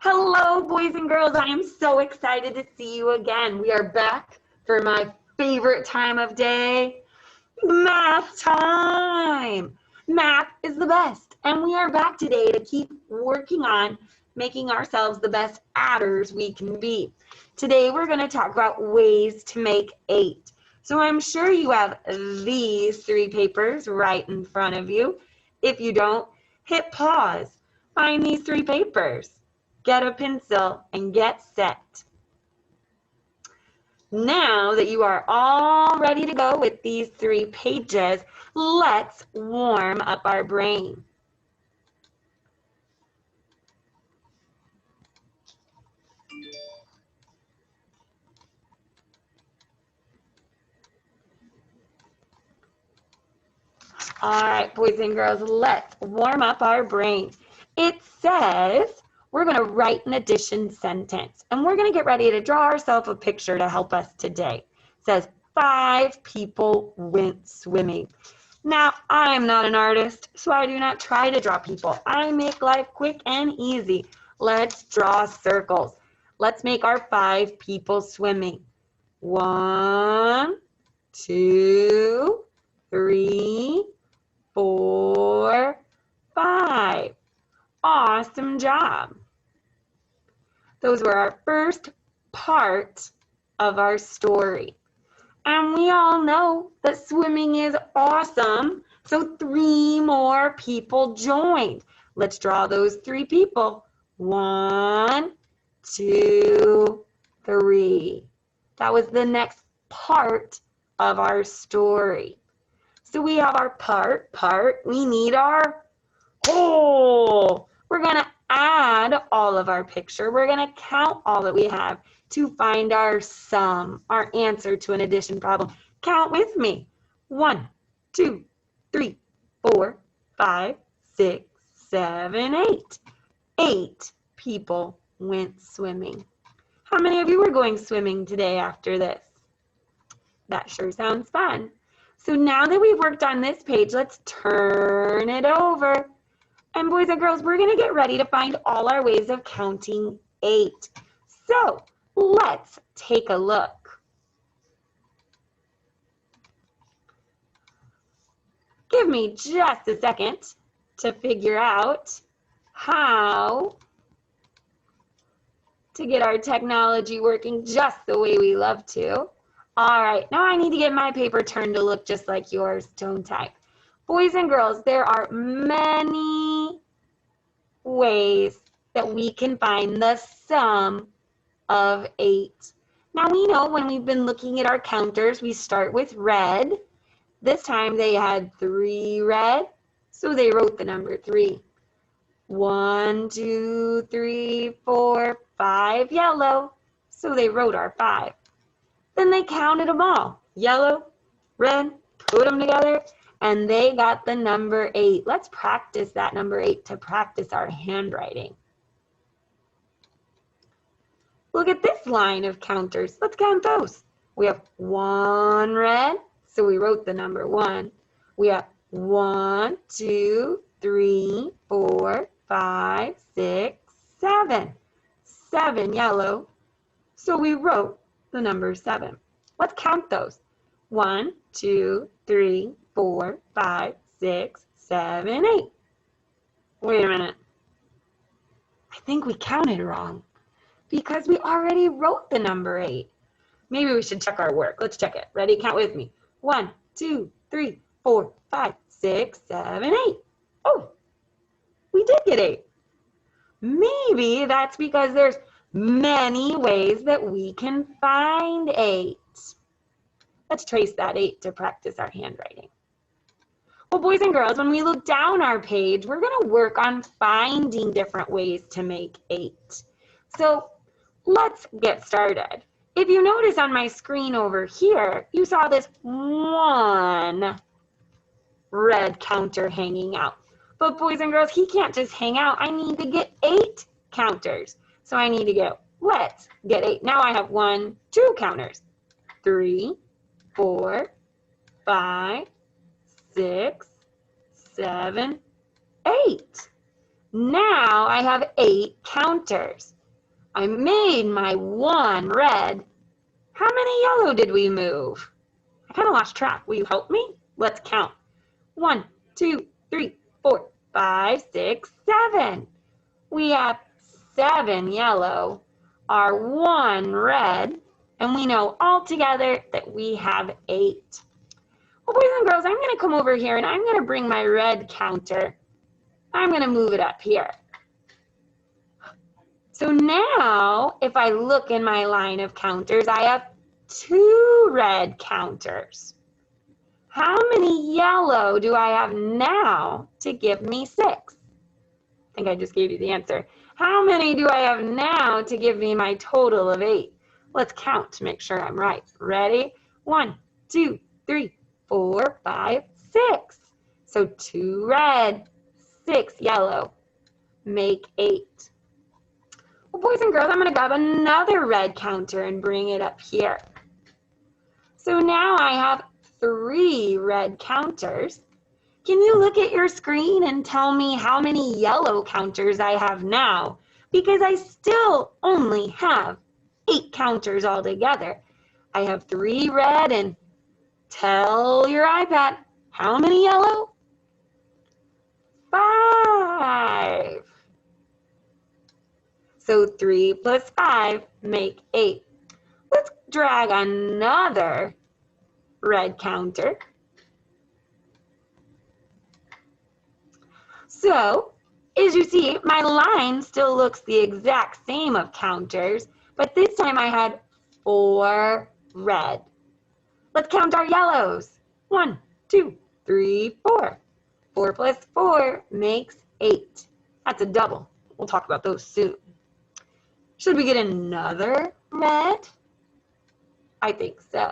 Hello, boys and girls. I am so excited to see you again. We are back for my favorite time of day, math time. Math is the best, and we are back today to keep working on making ourselves the best adders we can be. Today, we're going to talk about ways to make 8. So I'm sure you have these 3 papers right in front of you. If you don't, hit pause. Find these 3 papers. Get a pencil and get set. Now that you are all ready to go with these 3 pages, let's warm up our brain. All right, boys and girls, let's warm up our brain. It says we're going to write an addition sentence, and we're going to get ready to draw ourselves a picture to help us today. It says 5 people went swimming. Now, I am not an artist, so I do not try to draw people. I make life quick and easy. Let's draw circles. Let's make our 5 people swimming. 1, 2, 3, 4, 5. Awesome job. Those were our first part of our story. And we all know that swimming is awesome, so 3 more people joined. Let's draw those 3 people. 1, 2, 3. That was the next part of our story. So we have our part. We need our whole. We're going to add all of our picture. We're going to count all that we have to find our sum, our answer to an addition problem. Count with me. 1, 2, 3, 4, 5, 6, 7, 8. 8 people went swimming. How many of you are going swimming today after this? That sure sounds fun. So now that we've worked on this page, let's turn it over. And boys and girls, we're going to get ready to find all our ways of counting 8. So let's take a look. Give me just a second to figure out how to get our technology working just the way we love to. All right, now I need to get my paper turned to look just like yours, don't I? Boys and girls, there are many ways that we can find the sum of 8. Now we know when we've been looking at our counters, we start with red. This time they had 3 red, so they wrote the number 3. 1, 2, 3, 4, 5 yellow, so they wrote our 5. Then they counted them all, yellow, red, put them together, and they got the number 8. Let's practice that number 8 to practice our handwriting. Look at this line of counters. Let's count those. We have 1 red, so we wrote the number 1. We have 1, 2, 3, 4, 5, 6, 7. 7 yellow, so we wrote the number 7. Let's count those. 1, 2, 3, 4, 5, 6, 7, 8. Wait a minute. I think we counted wrong because we already wrote the number 8. Maybe we should check our work. Let's check it. Ready? Count with me. 1, 2, 3, 4, 5, 6, 7, 8. Oh, we did get 8. Maybe that's because there's many ways that we can find 8. Let's trace that 8 to practice our handwriting. Well, boys and girls, when we look down our page, we're going to work on finding different ways to make 8. So let's get started. If you notice on my screen over here, you saw this 1 red counter hanging out. But boys and girls, he can't just hang out. I need to get 8 counters. So I need to go, let's get 8. Now I have 1, 2 counters. 3, 4, 5, 6, 7, 8. Now I have 8 counters. I made my 1 red. How many yellow did we move? I kind of lost track. Will you help me? Let's count. 1, 2, 3, 4, 5, 6, 7. We have 7 yellow, our 1 red, and we know all together that we have 8. Well, boys and girls, I'm going to come over here and I'm going to bring my red counter. I'm going to move it up here. So now, if I look in my line of counters, I have 2 red counters. How many yellow do I have now to give me 6? I think I just gave you the answer. How many do I have now to give me my total of 8? Let's count to make sure I'm right. Ready? 1, 2, 3, 4, 5, 6. So 2 red, 6 yellow, make 8. Well, boys and girls, I'm going to grab another red counter and bring it up here. So now I have 3 red counters. Can you look at your screen and tell me how many yellow counters I have now? Because I still only have 8 counters altogether. I have 3 red and tell your iPad, how many yellow? 5. So 3 plus 5 make 8. Let's drag another red counter. So, as you see, my line still looks the exact same of counters, but this time I had 4 red. Let's count our yellows. 1, 2, 3, 4. 4 plus 4 makes 8. That's a double. We'll talk about those soon. Should we get another red? I think so.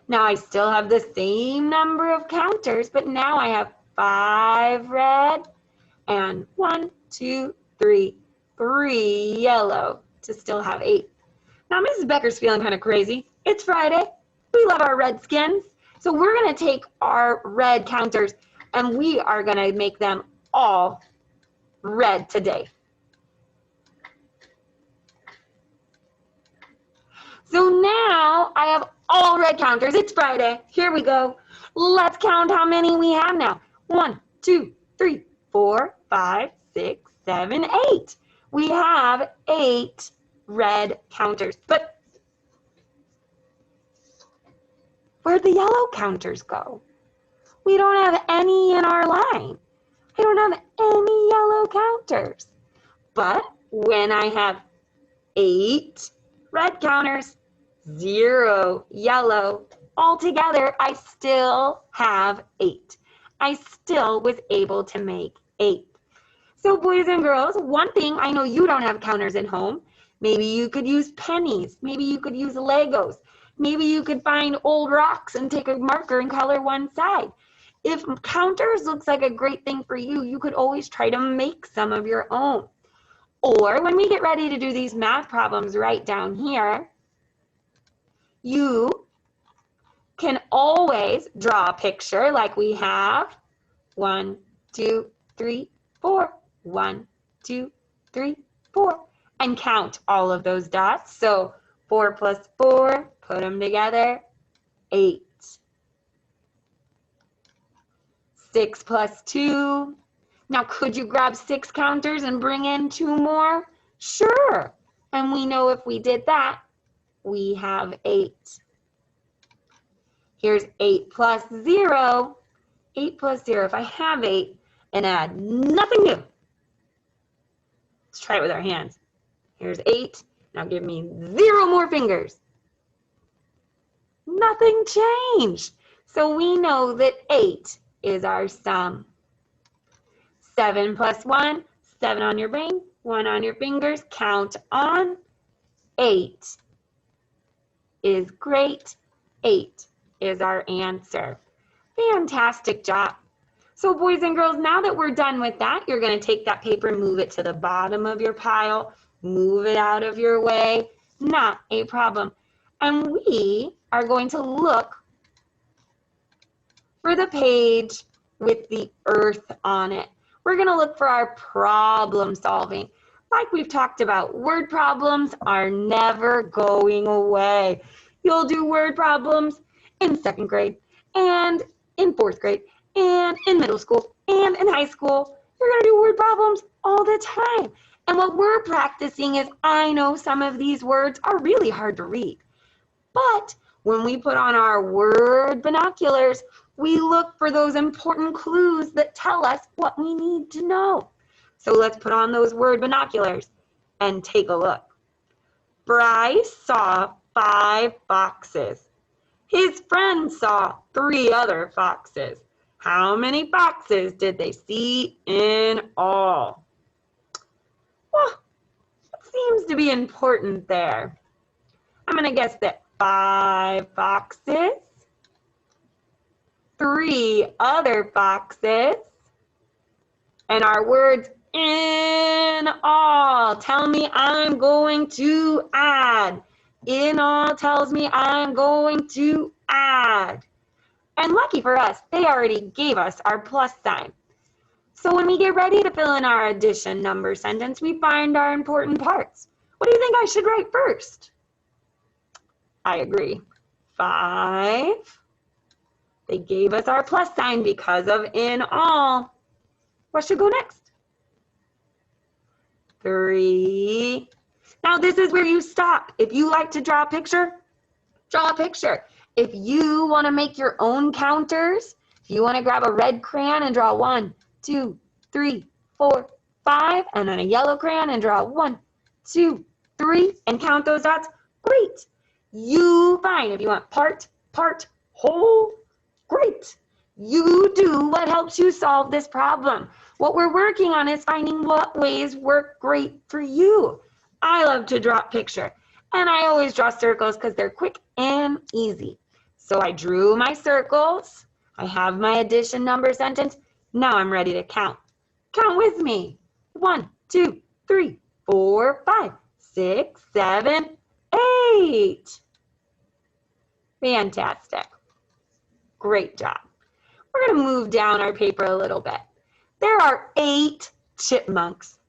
Now I still have the same number of counters, but now I have 5 red and 1, 2, 3 yellow to still have 8. Now Mrs. Becker's feeling kind of crazy. It's Friday. We love our Redskins. So we're going to take our red counters and we are going to make them all red today. So now I have all red counters. It's Friday. Here we go. Let's count how many we have now. 1, 2, 3, 4, 5, 6, 7, 8. We have 8 red counters. But where'd the yellow counters go? We don't have any in our line. I don't have any yellow counters. But when I have 8 red counters, 0 yellow, altogether I still have 8. I still was able to make 8. So boys and girls, one thing, I know you don't have counters at home. Maybe you could use pennies. Maybe you could use Legos. Maybe you could find old rocks and take a marker and color one side. If counters looks like a great thing for you, you could always try to make some of your own. Or when we get ready to do these math problems right down here, you can always draw a picture like we have. 1, 2, 3, 4. 1, 2, 3, 4. And count all of those dots. So 4 plus 4, put them together, 8. 6 plus 2. Now, could you grab 6 counters and bring in 2 more? Sure. And we know if we did that, we have 8. Here's 8 plus 0. 8 plus 0. If I have 8 and add nothing new. Let's try it with our hands. Here's 8. Now give me 0 more fingers. Nothing changed. So we know that 8 is our sum. 7 plus 1, 7 on your brain, 1 on your fingers, count on. 8 is great. 8 is our answer. Fantastic job. So boys and girls, now that we're done with that, you're going to take that paper and move it to the bottom of your pile, move it out of your way, not a problem. And we are going to look for the page with the earth on it. we're going to look for our problem solving. Like we've talked about, word problems are never going away. You'll do word problems in 2nd grade and in 4th grade and in middle school and in high school. You're going to do word problems all the time. And what we're practicing is, I know some of these words are really hard to read, but when we put on our word binoculars, we look for those important clues that tell us what we need to know. So let's put on those word binoculars and take a look. Bryce saw 5 foxes. His friend saw 3 other foxes. How many foxes did they see in all? Well, it seems to be important there. I'm going to guess that 5 foxes, 3 other foxes, and our words in all tell me I'm going to add. In all tells me I'm going to add. And lucky for us, they already gave us our plus sign. So when we get ready to fill in our addition number sentence, we find our important parts. What do you think I should write first? I agree. 5. They gave us our plus sign because of in all. What should go next? 3. Now this is where you stop. If you like to draw a picture, draw a picture. If you want to make your own counters, if you want to grab a red crayon and draw 1, 2, 3, 4, 5, and then a yellow crayon and draw 1, 2, 3, and count those dots, great. You find if you want part, whole, great. You do what helps you solve this problem. What we're working on is finding what ways work great for you. I love to draw a picture, and I always draw circles because they're quick and easy. So I drew my circles. I have my addition number sentence. Now I'm ready to count. Count with me. 1, 2, 3, 4, 5, 6, 7, 8. Fantastic. Great job. We're going to move down our paper a little bit. There are 8 chipmunks.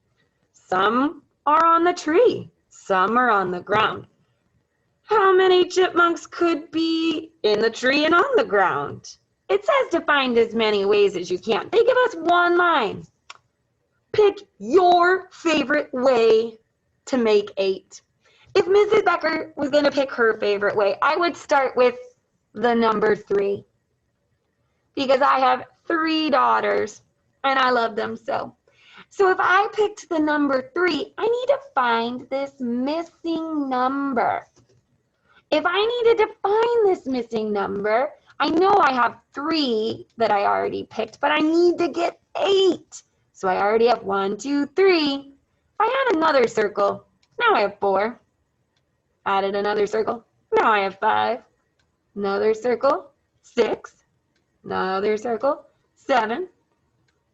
Some are on the tree. Some are on the ground. How many chipmunks could be in the tree and on the ground? It says to find as many ways as you can. They give us one line. Pick your favorite way to make 8. If Mrs. Becker was going to pick her favorite way, I would start with the number 3. Because I have 3 daughters and I love them so. So if I picked the number 3, I need to find this missing number. If I needed to find this missing number, I know I have 3 that I already picked, but I need to get 8. So I already have 1, 2, 3. If I add another circle, now I have 4. Added another circle, now I have 5. Another circle, 6. Another circle, 7.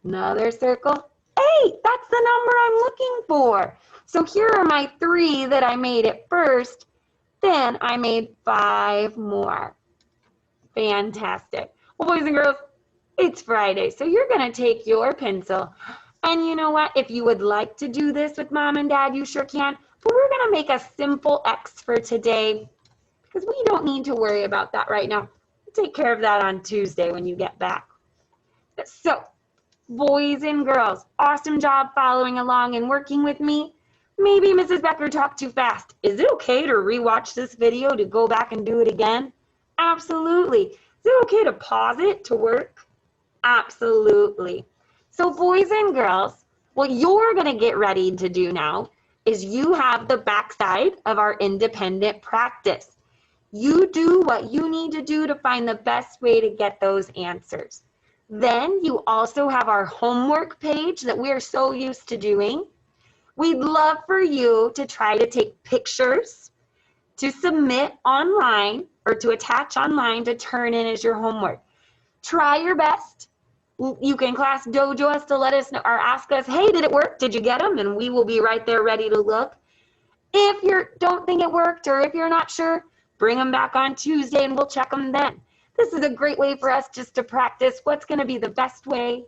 Another circle, 8. That's the number I'm looking for. So here are my 3 that I made at first. Then I made 5 more. Fantastic. Well, boys and girls, it's Friday, so you're going to take your pencil. And you know what? If you would like to do this with Mom and Dad, you sure can. But we're going to make a simple X for today because we don't need to worry about that right now. We'll take care of that on Tuesday when you get back. So, boys and girls, awesome job following along and working with me. Maybe Mrs. Becker talked too fast. Is it okay to rewatch this video to go back and do it again? Absolutely. Is it okay to pause it to work? Absolutely. So boys and girls, what you're going to get ready to do now is you have the backside of our independent practice. You do what you need to do to find the best way to get those answers. Then you also have our homework page that we're so used to doing. We'd love for you to try to take pictures, to submit online, or to attach online to turn in as your homework. Try your best. You can class dojo us to let us know or ask us, hey, did it work? Did you get them? And we will be right there ready to look. If you don't think it worked or if you're not sure, bring them back on Tuesday and we'll check them then. This is a great way for us just to practice what's going to be the best way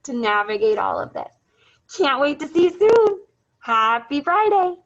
to navigate all of this. Can't wait to see you soon. Happy Friday.